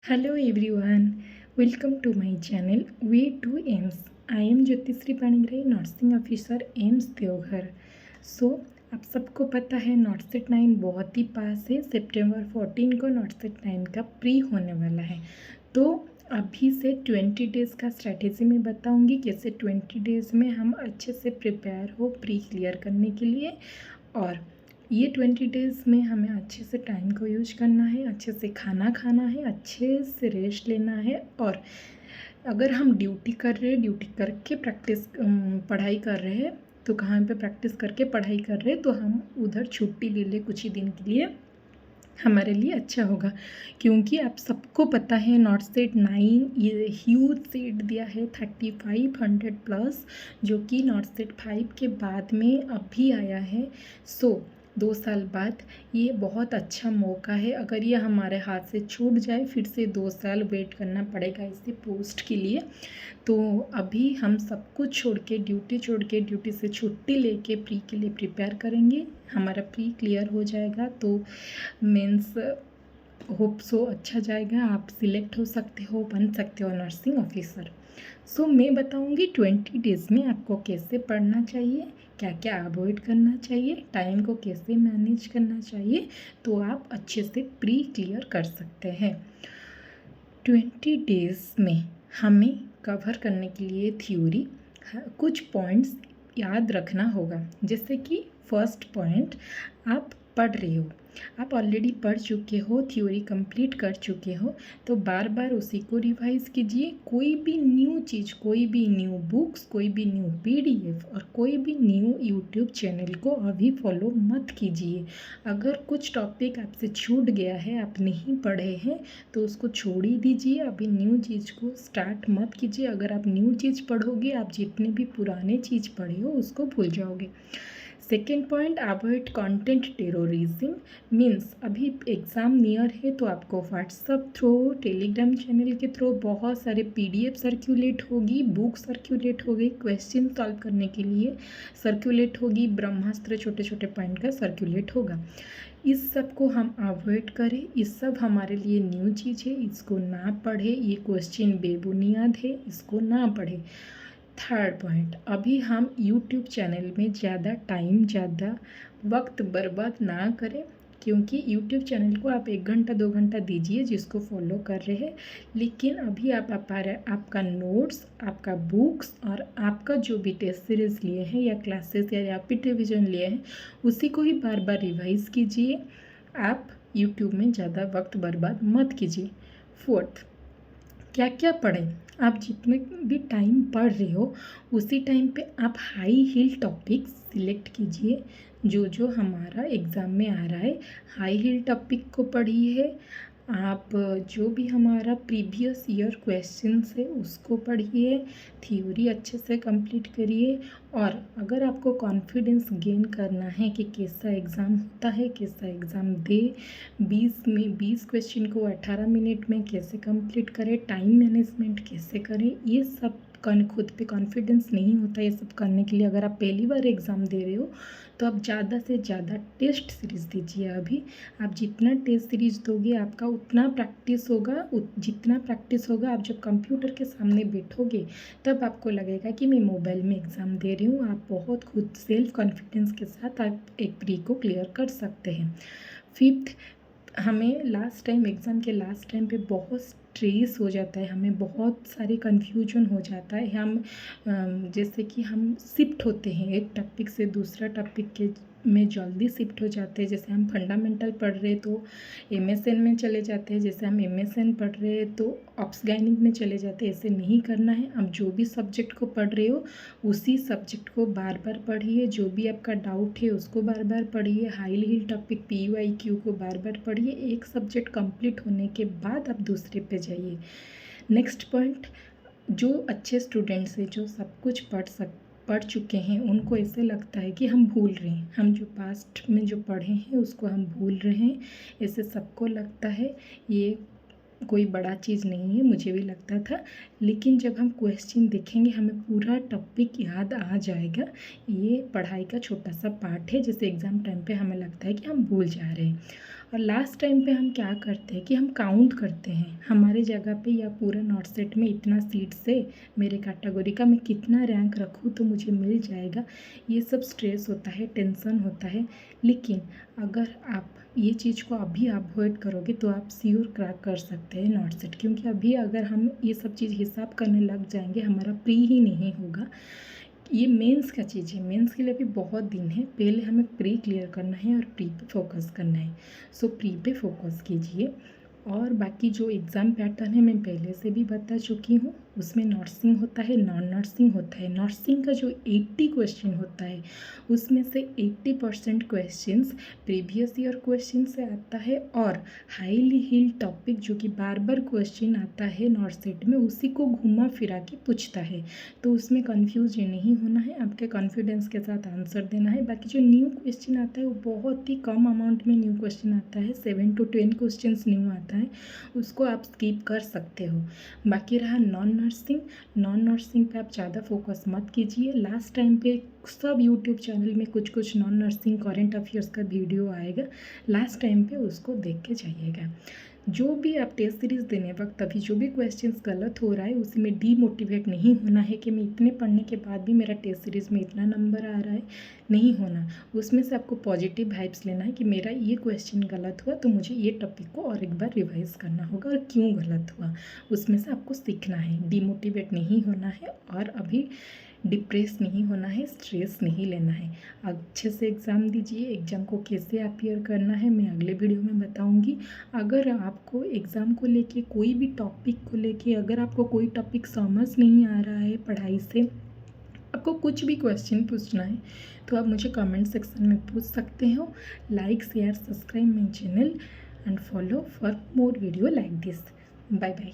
Hello everyone, welcome to my channel Way to AIMS. I am Jyotishree Panigrahi, nursing officer AIIMS Deoghar. आप सबको पता है नॉटसेट 9 बहुत ही पास है। सितंबर 14 को नॉटसेट 9 का प्री होने वाला है। तो अभी से 20 डेज़ का स्ट्रैटेजी मैं बताऊंगी कैसे 20 डेज़ में हम अच्छे से प्रिपेयर हो प्री क्लियर करने के लिए। और ये 20 डेज़ में हमें अच्छे से टाइम को यूज करना है, अच्छे से खाना खाना है, अच्छे से रेस्ट लेना है। और अगर हम ड्यूटी कर रहे हैं, ड्यूटी करके पढ़ाई कर रहे हैं, तो कहाँ पे प्रैक्टिस करके पढ़ाई कर रहे हैं तो हम उधर छुट्टी ले ले कुछ ही दिन के लिए, हमारे लिए अच्छा होगा। क्योंकि आप सबको पता है नॉटसेट 9 ये ह्यूज सीट दिया है 3500 प्लस, जो कि नॉटसेट 5 के बाद में अभी आया है। 2 साल बाद ये बहुत अच्छा मौका है। अगर ये हमारे हाथ से छूट जाए फिर से 2 साल वेट करना पड़ेगा इसी पोस्ट के लिए। तो अभी हम सब कुछ छोड़ के ड्यूटी से छुट्टी लेके प्री के लिए प्रिपेयर करेंगे। हमारा प्री क्लियर हो जाएगा तो मीन्स होप सो अच्छा जाएगा, आप सिलेक्ट हो सकते हो, बन सकते हो नर्सिंग ऑफिसर। मैं बताऊंगी 20 डेज़ में आपको कैसे पढ़ना चाहिए, क्या क्या अवॉइड करना चाहिए, टाइम को कैसे मैनेज करना चाहिए, तो आप अच्छे से प्री क्लियर कर सकते हैं। 20 डेज़ में हमें कवर करने के लिए थ्योरी कुछ पॉइंट्स याद रखना होगा। जैसे कि फर्स्ट पॉइंट, आप पढ़ रहे हो, आप ऑलरेडी पढ़ चुके हो, थ्योरी कंप्लीट कर चुके हो, तो बार बार उसी को रिवाइज कीजिए। कोई भी न्यू चीज़, कोई भी न्यू बुक्स, कोई भी न्यू पीडीएफ और कोई भी न्यू यूट्यूब चैनल को अभी फॉलो मत कीजिए। अगर कुछ टॉपिक आपसे छूट गया है, आप नहीं पढ़े हैं, तो उसको छोड़ ही दीजिए। अभी न्यू चीज़ को स्टार्ट मत कीजिए। अगर आप न्यू चीज़ पढ़ोगे, आप जितने भी पुराने चीज़ पढ़े हो उसको भूल जाओगे। Second point, avoid content terrorism. Means अभी एग्ज़ाम नियर है तो आपको व्हाट्सअप थ्रू, टेलीग्राम चैनल के थ्रू बहुत सारे पीडीएफ सर्कुलेट होगी, बुक सर्कुलेट होगी, क्वेश्चन सॉल्व करने के लिए सर्कुलेट होगी, ब्रह्मास्त्र छोटे छोटे पॉइंट का सर्कुलेट होगा। इस सब को हम अवॉइड करें। इस सब हमारे लिए न्यू चीज़ है, इसको ना पढ़े। ये क्वेश्चन बेबुनियाद है, इसको ना पढ़े। थर्ड पॉइंट, अभी हम यूट्यूब चैनल में ज़्यादा टाइम, ज़्यादा वक्त बर्बाद ना करें। क्योंकि यूट्यूब चैनल को आप 1 घंटा 2 घंटा दीजिए जिसको फॉलो कर रहे हैं, लेकिन अभी आपका नोट्स, आपका बुक्स और आपका जो भी टेस्ट सीरीज़ लिए हैं या क्लासेस या रैपिड रिवीजन लिए हैं, उसी को ही बार बार रिवाइज़ कीजिए। आप यूट्यूब में ज़्यादा वक्त बर्बाद मत कीजिए। फोर्थ, क्या क्या पढ़ें। आप जितने भी टाइम पढ़ रहे हो उसी टाइम पे आप हाई हील टॉपिक सिलेक्ट कीजिए। जो हमारा एग्ज़ाम में आ रहा है, हाई हील टॉपिक को पढ़िए। आप जो भी हमारा प्रीवियस ईयर क्वेश्चंस है उसको पढ़िए, थ्योरी अच्छे से कंप्लीट करिए। और अगर आपको कॉन्फिडेंस गेन करना है कि कैसा एग्ज़ाम होता है, कैसा एग्ज़ाम दे, 20 क्वेश्चन को 18 मिनट में कैसे कंप्लीट करें, टाइम मैनेजमेंट कैसे करें, ये सब खुद पे कॉन्फिडेंस नहीं होता ये सब करने के लिए। अगर आप पहली बार एग्ज़ाम दे रहे हो तो आप ज़्यादा से ज़्यादा टेस्ट सीरीज़ दीजिए। अभी आप जितना टेस्ट सीरीज़ दोगे आपका उतना प्रैक्टिस होगा। जितना प्रैक्टिस होगा, आप जब कंप्यूटर के सामने बैठोगे तब आपको लगेगा कि मैं मोबाइल में एग्ज़ाम दे रही हूँ। आप बहुत खुद सेल्फ कॉन्फिडेंस के साथ आप एक प्री को क्लियर कर सकते हैं। फिफ्थ, हमें एग्ज़ाम के लास्ट टाइम पे बहुत स्ट्रेस हो जाता है, हमें बहुत सारी कन्फ्यूजन हो जाता है। जैसे कि हम शिफ्ट होते हैं एक टॉपिक से दूसरा टॉपिक के में जल्दी शिफ्ट हो जाते हैं। जैसे हम फंडामेंटल पढ़ रहे तो एमएसएन में चले जाते हैं, जैसे हम एमएसएन पढ़ रहे हैं तो ऑप्स गाइनिक में चले जाते हैं। ऐसे नहीं करना है। आप जो भी सब्जेक्ट को पढ़ रहे हो उसी सब्जेक्ट को बार बार पढ़िए। जो भी आपका डाउट है उसको बार बार पढ़िए। हाई हील टॉपिक PYQ को बार बार पढ़िए। एक सब्जेक्ट कंप्लीट होने के बाद आप दूसरे पे जाइए। नेक्स्ट पॉइंट, जो अच्छे स्टूडेंट्स हैं, जो सब कुछ पढ़ चुके हैं, उनको ऐसे लगता है कि हम भूल रहे हैं, हम जो पास्ट में जो पढ़े हैं उसको हम भूल रहे हैं, ऐसे सबको लगता है। ये कोई बड़ा चीज़ नहीं है, मुझे भी लगता था। लेकिन जब हम क्वेश्चन देखेंगे हमें पूरा टॉपिक याद आ जाएगा। ये पढ़ाई का छोटा सा पार्ट है, जैसे एग्ज़ाम टाइम पे हमें लगता है कि हम भूल जा रहे हैं। और लास्ट टाइम पे हम क्या करते हैं कि हम काउंट करते हैं हमारे जगह पे या पूरा नॉट सेट में इतना सीट से मेरे कैटेगरी का मैं कितना रैंक रखूँ तो मुझे मिल जाएगा। ये सब स्ट्रेस होता है, टेंशन होता है। लेकिन अगर आप ये चीज़ को अभी अवॉइड करोगे तो आप श्योर क्रैक कर सकते हैं नॉट सेट, क्योंकि अभी अगर हम ये सब चीज़ हिसाब करने लग जाएंगे हमारा प्री ही नहीं होगा। ये मेंस का चीज़ है, मेंस के लिए भी बहुत दिन है। पहले हमें प्री क्लियर करना है और प्री पे फोकस करना है। सो प्री पे फोकस कीजिए। और बाकी जो एग्ज़ाम पैटर्न है मैं पहले से भी बता चुकी हूँ। उसमें नर्सिंग होता है, नॉन नर्सिंग होता है। नर्सिंग का जो 80 क्वेश्चन होता है उसमें से 80% क्वेश्चंस प्रीवियस ईयर क्वेश्चन से आता है और हाईली हील टॉपिक जो कि बार बार क्वेश्चन आता है नॉट सेट में उसी को घुमा फिरा के पूछता है। तो उसमें कन्फ्यूज नहीं होना है, आपके कॉन्फिडेंस के साथ आंसर देना है। बाकी जो न्यू क्वेश्चन आता है वो बहुत ही कम अमाउंट में न्यू क्वेश्चन आता है, 7 to 10 क्वेश्चन न्यू आता है, उसको आप स्किप कर सकते हो। बाकी रहा नॉन नर्सिंग पे आप ज़्यादा फोकस मत कीजिए। लास्ट टाइम पे सब यूट्यूब चैनल में कुछ कुछ नॉन नर्सिंग करंट अफेयर्स का वीडियो आएगा, लास्ट टाइम पे उसको देख के जाइएगा। जो भी आप टेस्ट सीरीज़ देने वक्त अभी जो भी क्वेश्चंस गलत हो रहा है उसमें डीमोटिवेट नहीं होना है कि मैं इतने पढ़ने के बाद भी मेरा टेस्ट सीरीज़ में इतना नंबर आ रहा है, नहीं होना। उसमें से आपको पॉजिटिव वाइब्स लेना है कि मेरा ये क्वेश्चन गलत हुआ तो मुझे ये टॉपिक को और एक बार रिवाइज़ करना होगा और क्यों गलत हुआ उसमें से आपको सीखना है। डीमोटिवेट नहीं होना है और अभी डिप्रेस नहीं होना है, स्ट्रेस नहीं लेना है। अच्छे से एग्ज़ाम दीजिए। एग्ज़ाम को कैसे अपियर करना है मैं अगले वीडियो में बताऊंगी। अगर आपको एग्ज़ाम को लेके कोई भी टॉपिक को लेके अगर आपको कोई टॉपिक समझ नहीं आ रहा है पढ़ाई से, आपको कुछ भी क्वेश्चन पूछना है तो आप मुझे कमेंट सेक्शन में पूछ सकते हो। Like share subscribe my channel and follow for more video like this. Bye bye.